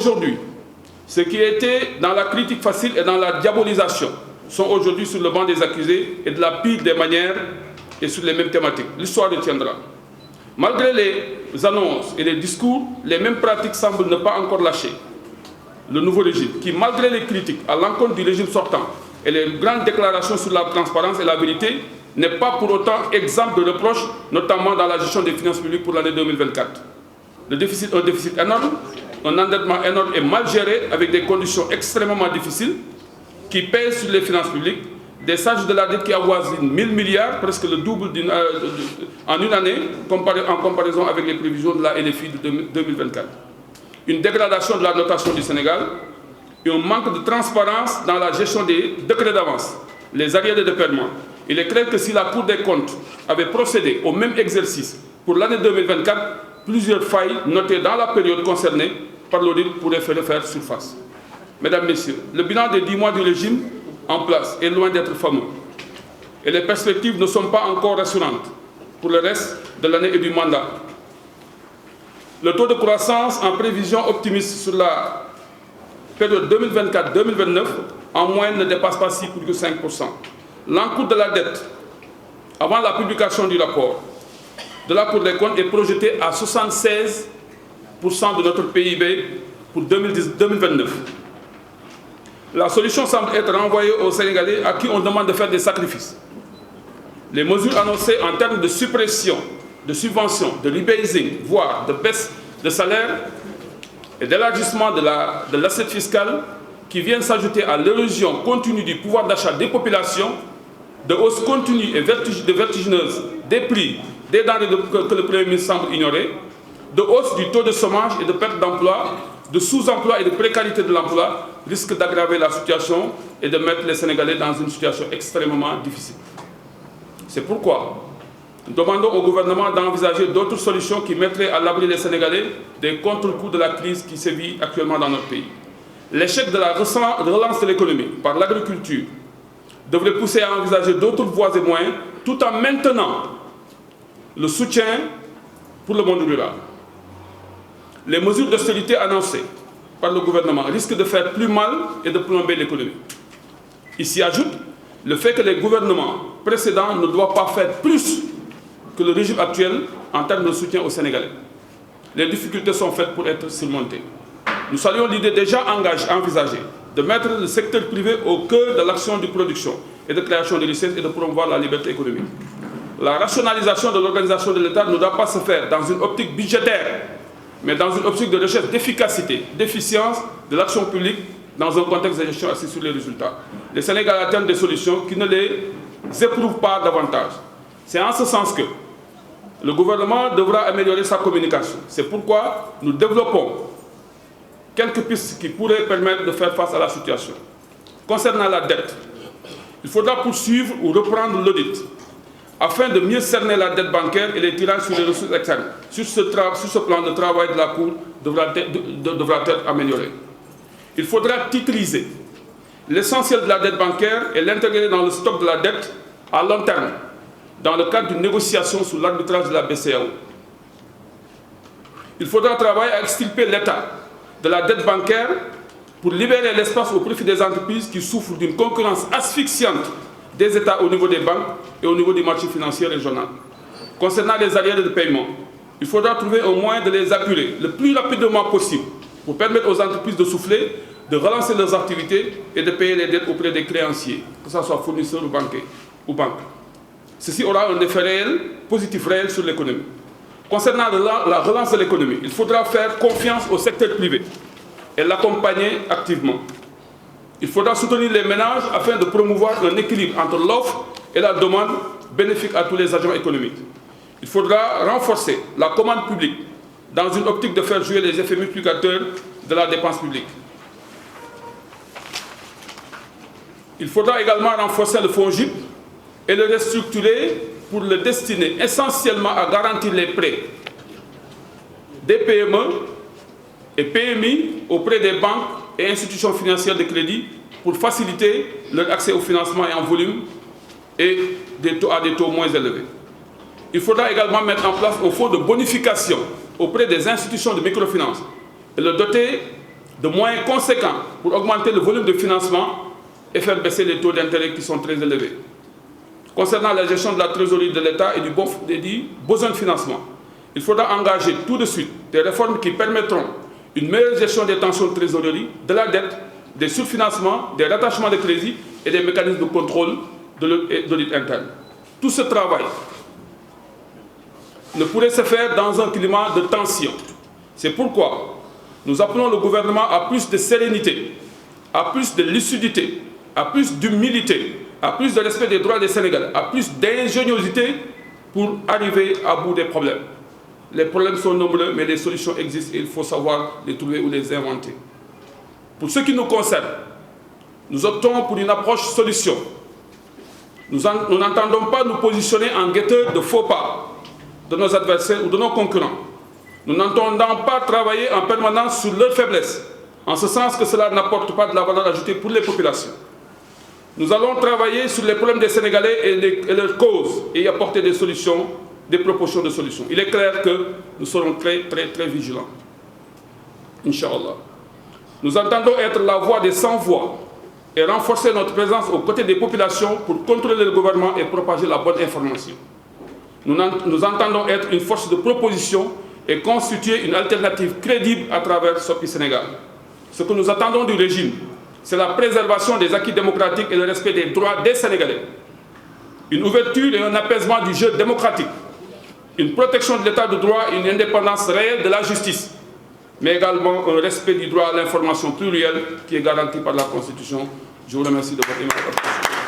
Aujourd'hui, ceux qui étaient dans la critique facile et dans la diabolisation sont aujourd'hui sur le banc des accusés et de la pire des manières et sur les mêmes thématiques. L'histoire retiendra. Malgré les annonces et les discours, les mêmes pratiques semblent ne pas encore lâcher. Le nouveau régime, qui malgré les critiques à l'encontre du régime sortant et les grandes déclarations sur la transparence et la vérité, n'est pas pour autant exempt de reproches, notamment dans la gestion des finances publiques pour l'année 2024. Un déficit énorme, un endettement énorme et mal géré avec des conditions extrêmement difficiles qui pèsent sur les finances publiques, des charges de la dette qui avoisinent 1000 milliards, presque le double en une année, en comparaison avec les prévisions de la LFI de 2024. Une dégradation de la notation du Sénégal et un manque de transparence dans la gestion des décrets d'avance, les arriérés de paiement. Il est clair que si la Cour des comptes avait procédé au même exercice pour l'année 2024, plusieurs failles notées dans la période concernée par l'audit pourraient faire surface. Mesdames, Messieurs, le bilan des 10 mois du régime en place est loin d'être fameux. Et les perspectives ne sont pas encore rassurantes pour le reste de l'année et du mandat. Le taux de croissance en prévision optimiste sur la période 2024-2029 en moyenne ne dépasse pas 6,5%. L'encours de la dette, avant la publication du rapport de la Cour des comptes, est projeté à 76% de notre PIB pour 2029. La solution semble être renvoyée aux Sénégalais à qui on demande de faire des sacrifices. Les mesures annoncées en termes de suppression, de subventions, de rebasing, voire de baisse de salaire et d'élargissement de l'assiette fiscale qui viennent s'ajouter à l'érosion continue du pouvoir d'achat des populations, de hausse continue et vertigineuse des prix des denrées que le Premier ministre semble ignorer, de hausse du taux de chômage et de perte d'emploi, de sous-emploi et de précarité de l'emploi, risque d'aggraver la situation et de mettre les Sénégalais dans une situation extrêmement difficile. C'est pourquoi nous demandons au gouvernement d'envisager d'autres solutions qui mettraient à l'abri les Sénégalais des contre-coups de la crise qui sévit actuellement dans notre pays. L'échec de la relance de l'économie par l'agriculture devrait pousser à envisager d'autres voies et moyens tout en maintenant le soutien pour le monde rural. Les mesures d'austérité annoncées par le gouvernement risquent de faire plus mal et de plomber l'économie. Il s'y ajoute le fait que les gouvernements précédents ne doivent pas faire plus que le régime actuel en termes de soutien aux Sénégalais. Les difficultés sont faites pour être surmontées. Nous saluons l'idée déjà envisagée de mettre le secteur privé au cœur de l'action de production et de création de richesses et de promouvoir la liberté économique. La rationalisation de l'organisation de l'État ne doit pas se faire dans une optique budgétaire, mais dans une optique de recherche d'efficacité, d'efficience de l'action publique dans un contexte de gestion assis sur les résultats. Les Sénégalais attendent des solutions qui ne les éprouvent pas davantage. C'est en ce sens que le gouvernement devra améliorer sa communication. C'est pourquoi nous développons quelques pistes qui pourraient permettre de faire face à la situation. Concernant la dette, il faudra poursuivre ou reprendre l'audit afin de mieux cerner la dette bancaire et les tirages sur les ressources externes. Sur ce plan, le travail de la Cour devra être amélioré. Il faudra titriser l'essentiel de la dette bancaire et l'intégrer dans le stock de la dette à long terme, dans le cadre d'une négociation sous l'arbitrage de la BCEAO. Il faudra travailler à extirper l'État de la dette bancaire pour libérer l'espace au profit des entreprises qui souffrent d'une concurrence asphyxiante des États au niveau des banques et au niveau du marché financier régional. Concernant les arriérés de paiement, il faudra trouver un moyen de les apurer le plus rapidement possible pour permettre aux entreprises de souffler, de relancer leurs activités et de payer les dettes auprès des créanciers, que ce soit fournisseurs ou banques. Ceci aura un effet réel, positif réel sur l'économie. Concernant la relance de l'économie, il faudra faire confiance au secteur privé et l'accompagner activement. Il faudra soutenir les ménages afin de promouvoir un équilibre entre l'offre et la demande bénéfique à tous les agents économiques. Il faudra renforcer la commande publique dans une optique de faire jouer les effets multiplicateurs de la dépense publique. Il faudra également renforcer le FONGIP et le restructurer pour le destiner essentiellement à garantir les prêts des PME et PMI auprès des banques et institutions financières de crédit pour faciliter leur accès au financement et en volume et à des taux moins élevés. Il faudra également mettre en place un fonds de bonification auprès des institutions de microfinance et le doter de moyens conséquents pour augmenter le volume de financement et faire baisser les taux d'intérêt qui sont très élevés. Concernant la gestion de la trésorerie de l'État et du besoin de financement, il faudra engager tout de suite des réformes qui permettront une meilleure gestion des tensions de trésorerie, de la dette, des surfinancements, des rattachements de crédit et des mécanismes de contrôle de l'audit interne. Tout ce travail ne pourrait se faire dans un climat de tension. C'est pourquoi nous appelons le gouvernement à plus de sérénité, à plus de lucidité, à plus d'humilité, à plus de respect des droits des Sénégalais, à plus d'ingéniosité pour arriver à bout des problèmes. Les problèmes sont nombreux, mais les solutions existent et il faut savoir les trouver ou les inventer. Pour ce qui nous concerne, nous optons pour une approche solution. Nous n'entendons pas nous positionner en guetteur de faux pas de nos adversaires ou de nos concurrents. Nous n'entendons pas travailler en permanence sur leurs faiblesses, en ce sens que cela n'apporte pas de la valeur ajoutée pour les populations. Nous allons travailler sur les problèmes des Sénégalais et leurs causes et y apporter des solutions, des propositions de solutions. Il est clair que nous serons très vigilants. Inch'Allah. Nous entendons être la voix des sans-voix et renforcer notre présence aux côtés des populations pour contrôler le gouvernement et propager la bonne information. Nous entendons être une force de proposition et constituer une alternative crédible à travers Sopi Sénégal. Ce que nous attendons du régime, c'est la préservation des acquis démocratiques et le respect des droits des Sénégalais. Une ouverture et un apaisement du jeu démocratique, une protection de l'état de droit et une indépendance réelle de la justice, mais également un respect du droit à l'information plurielle qui est garanti par la Constitution. Je vous remercie de votre attention.